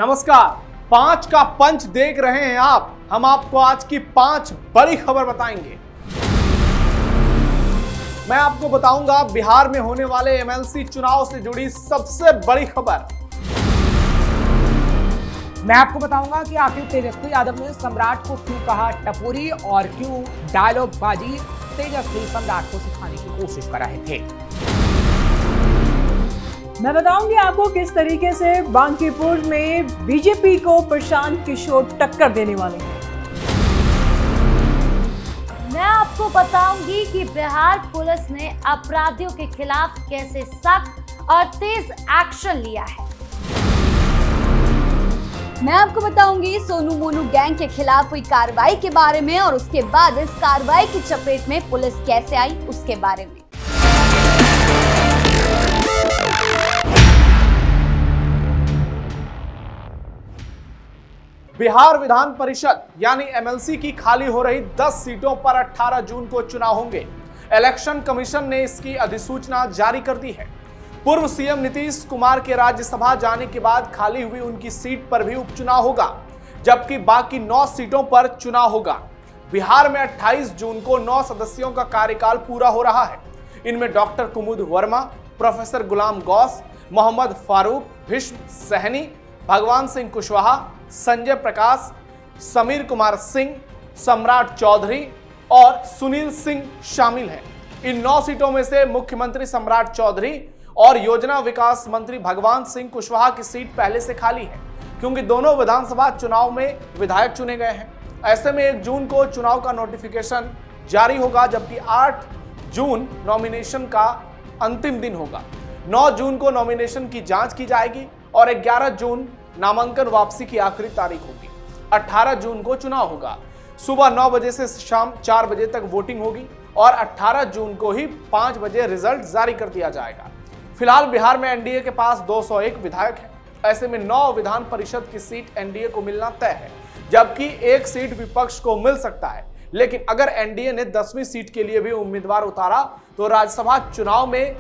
नमस्कार, 5 का पंच देख रहे हैं आप। हम आपको आज की 5 बड़ी खबर बताएंगे। मैं आपको बताऊंगा बिहार में होने वाले एमएलसी चुनाव से जुड़ी सबसे बड़ी खबर। मैं आपको बताऊंगा कि आखिर तेजस्वी यादव ने सम्राट को क्यों कहा टपोरी और क्यों डायलॉग बाजी तेजस्वी सम्राट को सिखाने की कोशिश कर रहे थे। मैं बताऊंगी आपको किस तरीके से बांकीपुर में बीजेपी को प्रशांत किशोर टक्कर देने वाले हैं। मैं आपको बताऊंगी कि बिहार पुलिस ने अपराधियों के खिलाफ कैसे सख्त और तेज एक्शन लिया है। मैं आपको बताऊंगी सोनू मोनू गैंग के खिलाफ हुई कार्रवाई के बारे में और उसके बाद इस कार्रवाई की चपेट में पुलिस कैसे आई उसके बारे में। बिहार विधान परिषद यानी एमएलसी की खाली हो रही 10 सीटों पर 18 जून को चुनाव होंगे। इलेक्शन कमीशन ने इसकी अधिसूचना जारी कर दी है। पूर्व सीएम नीतीश कुमार के राज्यसभा जाने के बाद खाली हुई उनकी सीट पर भी उपचुनाव होगा, जबकि बाकी 9 सीटों पर चुनाव होगा। बिहार में 28 जून को 9 सदस्यों का कार्यकाल पूरा हो रहा है। इनमें डॉक्टर कुमुद वर्मा, प्रोफेसर गुलाम गौस, मोहम्मद फारूक, भीष्म सहनी, भगवान सिंह कुशवाहा, संजय प्रकाश, समीर कुमार सिंह, सम्राट चौधरी और सुनील सिंह शामिल हैं। इन 9 सीटों में से मुख्यमंत्री सम्राट चौधरी और योजना विकास मंत्री भगवान सिंह कुशवाहा की सीट पहले से खाली है, क्योंकि दोनों विधानसभा चुनाव में विधायक चुने गए हैं। ऐसे में 1 जून को चुनाव का नोटिफिकेशन जारी होगा, जबकि 8 जून नॉमिनेशन का अंतिम दिन होगा। 9 जून को नॉमिनेशन की जांच की जाएगी और 11 जून नामांकन वापसी की आखिरी तारीख होगी। 18 जून को चुनाव होगा। सुबह 9 बजे से शाम 4 बजे तक वोटिंग होगी और 18 जून को ही 5 बजे रिजल्ट जारी कर दिया जाएगा। फिलहाल बिहार में एनडीए के पास 201 विधायक हैं। ऐसे में 9 विधान परिषद की सीट एनडीए को मिलना तय है, जबकि 1 सीट विपक्ष को मिल सकता है। लेकिन अगर एनडीए ने 10वीं सीट के लिए भी उम्मीदवार उतारा तो राज्यसभा चुनाव में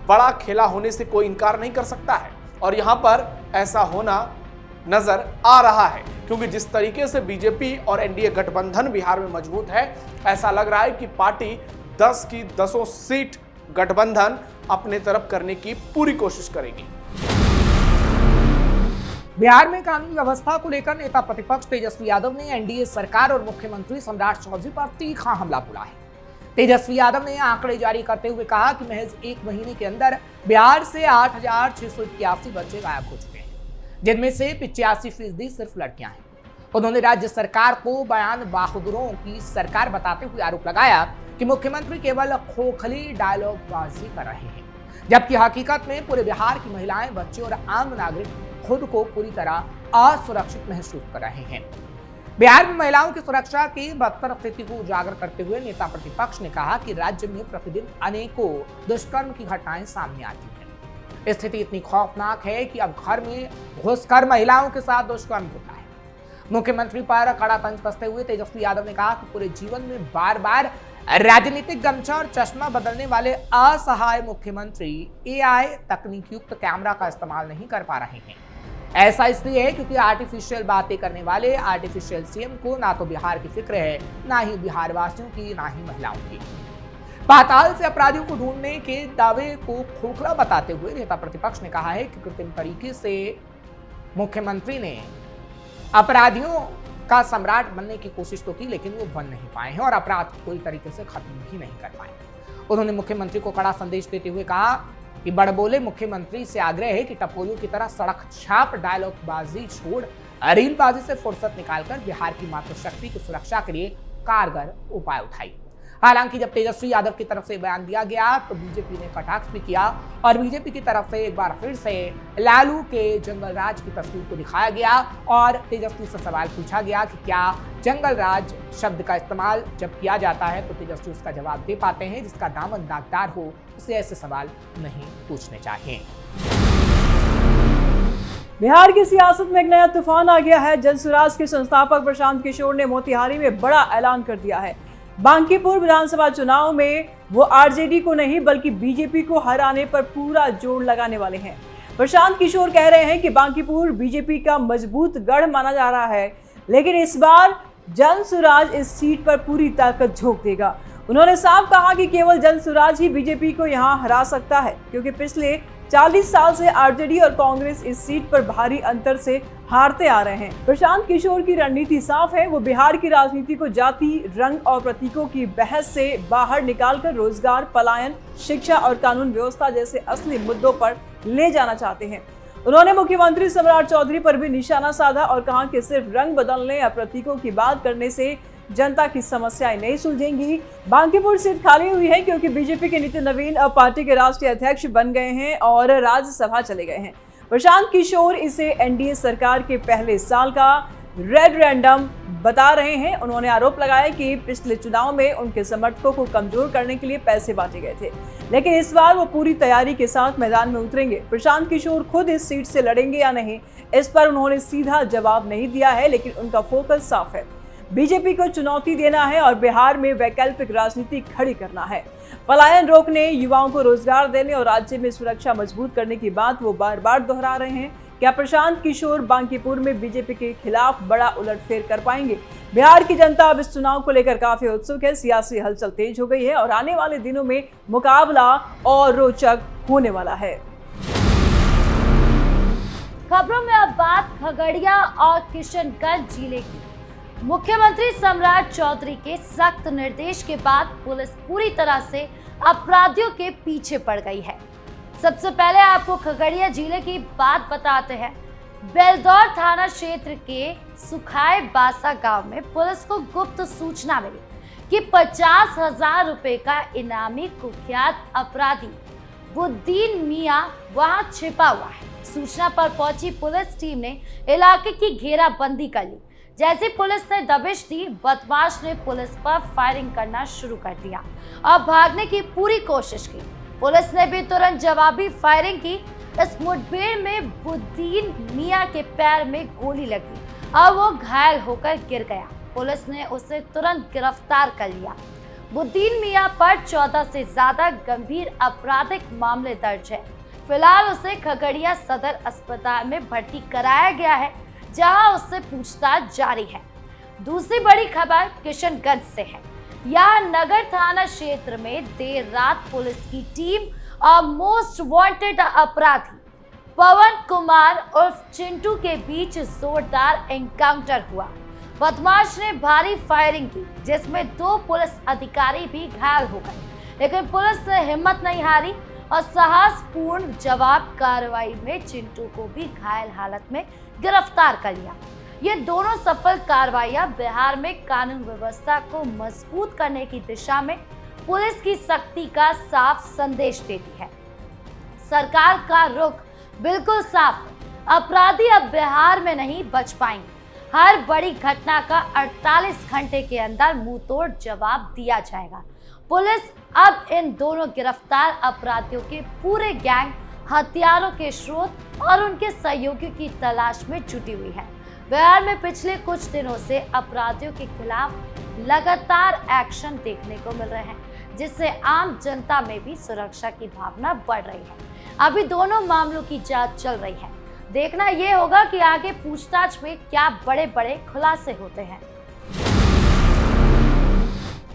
बड़ा खेला होने से कोई इनकार नहीं कर सकता है, और यहां पर ऐसा होना नजर आ रहा है, क्योंकि जिस तरीके से बीजेपी और एनडीए गठबंधन बिहार में मजबूत है, ऐसा लग रहा है कि पार्टी 10 की 10 सीट गठबंधन अपने तरफ करने की पूरी कोशिश करेगी। बिहार में कानून व्यवस्था को लेकर नेता प्रतिपक्ष तेजस्वी यादव ने एनडीए सरकार और मुख्यमंत्री सम्राट चौधरी पर तीखा हमला बोला है। तेजस्वी यादव ने आंकड़े जारी करते हुए कहा कि महज 1 महीने के अंदर बिहार से 8,681 बच्चे गायब हो चुके हैं, जिनमें से 85% सिर्फ लड़कियां हैं। उन्होंने राज्य सरकार को बयान बहादुरों की सरकार बताते हुए आरोप लगाया कि मुख्यमंत्री केवल खोखली डायलॉग बाजी कर रहे हैं, जबकि हकीकत में पूरे बिहार की महिलाएं, बच्चे और आम नागरिक खुद को पूरी तरह असुरक्षित महसूस कर रहे हैं। बिहार में महिलाओं की सुरक्षा की बदतर स्थिति को उजागर करते हुए नेता प्रतिपक्ष ने कहा कि राज्य में प्रतिदिन अनेकों दुष्कर्म की घटनाएं सामने आती हैं। स्थिति इतनी खौफनाक है कि अब घर में घुसकर महिलाओं के साथ दुष्कर्म होता है। मुख्यमंत्री पर कड़ा तंज कसते हुए तेजस्वी यादव ने कहा कि पूरे जीवन में बार बार राजनीतिक गमछा और चश्मा बदलने वाले असहाय मुख्यमंत्री एआई तकनीक युक्त कैमरा का इस्तेमाल नहीं कर पा रहे हैं। ऐसा इसलिए है क्योंकि आर्टिफिशियल बातें करने वाले आर्टिफिशियल सीएम को ना तो बिहार की फिक्र है, ना ही बिहार वासियों की, ना ही महिलाओं की। पाताल से अपराधियों को ढूंढने के दावे को खोखला बताते हुए नेता प्रतिपक्ष ने कहा है कि कृत्रिम तरीके से मुख्यमंत्री ने अपराधियों का सम्राट बनने की कोशिश तो की, लेकिन वो बन नहीं पाए हैं और अपराध पूरी तरीके से खत्म भी नहीं कर पाए। उन्होंने मुख्यमंत्री को कड़ा संदेश देते हुए कहा कि बड़बोले मुख्यमंत्री से आग्रह है कि टपोरियों की तरह सड़क छाप डायलॉग बाजी छोड़ रीलबाजी से फुर्सत निकालकर बिहार की मातृशक्ति की सुरक्षा के लिए कारगर उपाय उठाई। हालांकि जब तेजस्वी यादव की तरफ से बयान दिया गया तो बीजेपी ने कटाक्ष भी किया और बीजेपी की तरफ से एक बार फिर से लालू के जंगल राज की तस्वीर को दिखाया गया और तेजस्वी से सवाल पूछा गया कि क्या जंगल राज शब्द का इस्तेमाल जब किया जाता है तो तेजस्वी उसका जवाब दे पाते हैं। जिसका दामन दागदार हो उसे ऐसे सवाल नहीं पूछने चाहिए। बिहार की सियासत में एक नया तूफान आ गया है। जन सुराज के संस्थापक प्रशांत किशोर ने मोतिहारी में बड़ा ऐलान कर दिया है। बांकीपुर विधानसभा चुनाव में वो आरजेडी को नहीं बल्कि बीजेपी को हराने पर पूरा जोर लगाने वाले हैं। प्रशांत किशोर कह रहे हैं कि बांकीपुर बीजेपी का मजबूत गढ़ माना जा रहा है, लेकिन इस बार जनसुराज इस सीट पर पूरी ताकत झोंक देगा। उन्होंने साफ कहा कि केवल जनसुराज ही बीजेपी को यहां हरा सकता है, क्योंकि पिछले 40 साल से आरजेडी और कांग्रेस इस सीट पर भारी अंतर से हारते आ रहे हैं। प्रशांत किशोर की रणनीति साफ है। वो बिहार की राजनीति को जाति, रंग और प्रतीकों की बहस से बाहर निकालकर रोजगार, पलायन, शिक्षा और कानून व्यवस्था जैसे असली मुद्दों पर ले जाना चाहते हैं। उन्होंने मुख्यमंत्री सम्राट चौधरी पर भी निशाना साधा और कहा कि सिर्फ रंग बदलने या प्रतीकों की बात करने से जनता की समस्याएं नहीं सुलझेंगी। बांकीपुर सीट खाली हुई है क्योंकि बीजेपी के नितिन नवीन अब पार्टी के राष्ट्रीय अध्यक्ष बन गए हैं और राज्यसभा चले गए हैं। प्रशांत किशोर इसे एनडीए सरकार के पहले साल का रेफरेंडम बता रहे हैं। उन्होंने आरोप लगाया कि पिछले चुनाव में उनके समर्थकों को कमजोर करने के लिए पैसे बांटे गए थे, लेकिन इस बार वो पूरी तैयारी के साथ मैदान में उतरेंगे। प्रशांत किशोर खुद इस सीट से लड़ेंगे या नहीं, इस पर उन्होंने सीधा जवाब नहीं दिया है, लेकिन उनका फोकस साफ है। बीजेपी को चुनौती देना है और बिहार में वैकल्पिक राजनीति खड़ी करना है। पलायन रोकने, युवाओं को रोजगार देने और राज्य में सुरक्षा मजबूत करने की बात वो बार बार दोहरा रहे हैं। क्या प्रशांत किशोर बांकीपुर में बीजेपी के खिलाफ बड़ा उलटफेर कर पाएंगे? बिहार की जनता अब इस चुनाव को लेकर काफी उत्सुक है। सियासी हलचल तेज हो गई है और आने वाले दिनों में मुकाबला और रोचक होने वाला है। खबरों में अब बात खगड़िया और किशनगंज जिले की। मुख्यमंत्री सम्राट चौधरी के सख्त निर्देश के बाद पुलिस पूरी तरह से अपराधियों के पीछे पड़ गई है। सबसे पहले आपको खगड़िया जिले की बात बताते हैं। बेलदौर थाना क्षेत्र के सुखाए बासा गांव में पुलिस को गुप्त सूचना मिली कि 50,000 रुपए का इनामी कुख्यात अपराधी बुद्दीन मियां वहां छिपा हुआ है। सूचना पर पहुंची पुलिस टीम ने इलाके की घेराबंदी कर ली। जैसे पुलिस ने दबिश दी, बदमाश ने पुलिस पर फायरिंग करना शुरू कर दिया और भागने की पूरी कोशिश की। पुलिस ने भी तुरंत जवाबी फायरिंग की। इस मुठभेड़ में बुद्दीन मियां के पैर में गोली लगी और वो घायल होकर गिर गया। पुलिस ने उसे तुरंत गिरफ्तार कर लिया। बुद्दीन मियां पर 14 से ज्यादा गंभीर आपराधिक मामले दर्ज है। फिलहाल उसे खगड़िया सदर अस्पताल में भर्ती कराया गया है, जहां उससे पूछताछ जारी है। दूसरी बड़ी खबर किशनगंज से है। यहाँ नगर थाना क्षेत्र में देर रात पुलिस की टीम और मोस्ट वांटेड अपराधी पवन कुमार उर्फ चिंटू के बीच जोरदार एनकाउंटर हुआ। बदमाश ने भारी फायरिंग की, जिसमें 2 पुलिस अधिकारी भी घायल हो गए, लेकिन पुलिस ने हिम्मत नहीं हारी और साहसपूर्ण जवाब कार्रवाई में चिंटू को भी घायल हालत में गिरफ्तार कर लिया। ये दोनों सफल कार्रवाइयां बिहार में कानून व्यवस्था को मजबूत करने की दिशा में पुलिस की सख्ती का साफ संदेश देती है। सरकार का रुख बिल्कुल साफ है। अपराधी अब बिहार में नहीं बच पाएंगे। हर बड़ी घटना का 48 घंटे के अंदर मुंहतोड़ जवाब दिया जाएगा। पुलिस अब इन दोनों गिरफ्तार अपराधियों के पूरे गैंग, हथियारों के स्रोत और उनके सहयोगियों की तलाश में जुटी हुई है। बिहार में पिछले कुछ दिनों से अपराधियों के खिलाफ लगातार एक्शन देखने को मिल रहे हैं, जिससे आम जनता में भी सुरक्षा की भावना बढ़ रही है। अभी दोनों मामलों की जांच चल रही है। देखना यह होगा कि आगे पूछताछ में क्या बड़े बड़े खुलासे होते हैं।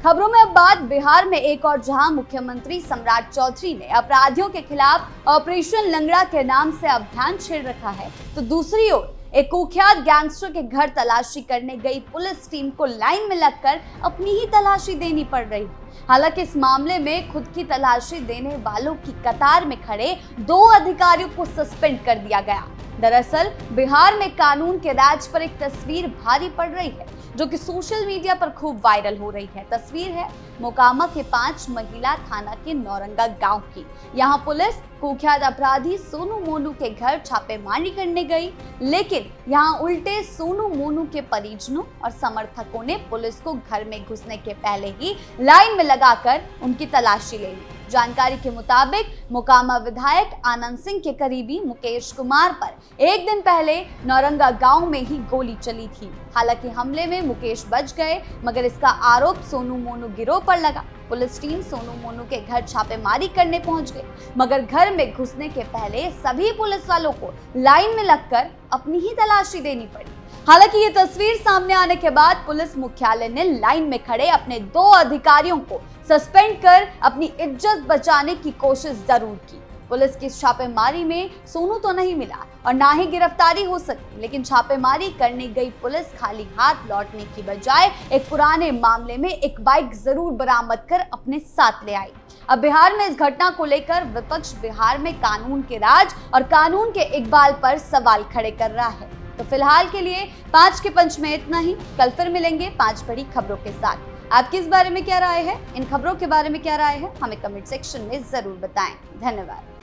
खबरों में अब बात बिहार में एक और, जहां मुख्यमंत्री सम्राट चौधरी ने अपराधियों के खिलाफ ऑपरेशन लंगड़ा के नाम से अभियान छेड़ रखा है, तो दूसरी ओर एक कुख्यात गैंगस्टर के घर तलाशी करने गई पुलिस टीम को लाइन में लगकर अपनी ही तलाशी देनी पड़ रही। हालांकि इस मामले में खुद की तलाशी देने वालों की कतार में खड़े 2 अधिकारियों को सस्पेंड कर दिया गया। दरअसल बिहार में कानून के राज पर एक तस्वीर भारी पड़ रही है, जो कि सोशल मीडिया पर खूब वायरल हो रही है। तस्वीर है मोकामा के 5 महिला थाना के नौरंगा गांव की। यहां पुलिस कुख्यात अपराधी सोनू मोनू के घर छापेमारी करने गई, लेकिन यहां उल्टे सोनू मोनू के परिजनों और समर्थकों ने पुलिस को घर में घुसने के पहले ही लाइन में लगाकर उनकी तलाशी ले ली। जानकारी के मुताबिक मोकामा विधायक आनंद सिंह के करीबी मुकेश कुमार पर एक दिन पहले नौरंगा गांव में ही गोली चली थी। हालांकि हमले में मुकेश बच गए, मगर इसका आरोप सोनू मोनू गिरोह पर लगा। पुलिस टीम सोनू मोनू के घर छापेमारी करने पहुंच गई, मगर घर में घुसने के पहले सभी पुलिस वालों को लाइन में लगकर अपनी ही तलाशी देनी पड़ी। हालांकि ये तस्वीर सामने आने के बाद पुलिस मुख्यालय ने लाइन में खड़े अपने 2 अधिकारियों को सस्पेंड कर अपनी इज्जत बचाने की कोशिश जरूर की। पुलिस की छापेमारी में सोनू तो नहीं मिला और ना ही गिरफ्तारी हो सकी, लेकिन छापेमारी करने गई पुलिस खाली हाथ लौटने की बजाय एक पुराने मामले में एक बाइक जरूर बरामद कर अपने साथ ले आई। अब बिहार में इस घटना को लेकर विपक्ष बिहार में कानून के राज और कानून के इकबाल पर सवाल खड़े कर रहा है। तो फिलहाल के लिए 5 के पंच में इतना ही। कल फिर मिलेंगे 5 बड़ी खबरों के साथ। आपकी इस बारे में क्या राय है, इन खबरों के बारे में क्या राय है, हमें कमेंट सेक्शन में जरूर बताएं। धन्यवाद।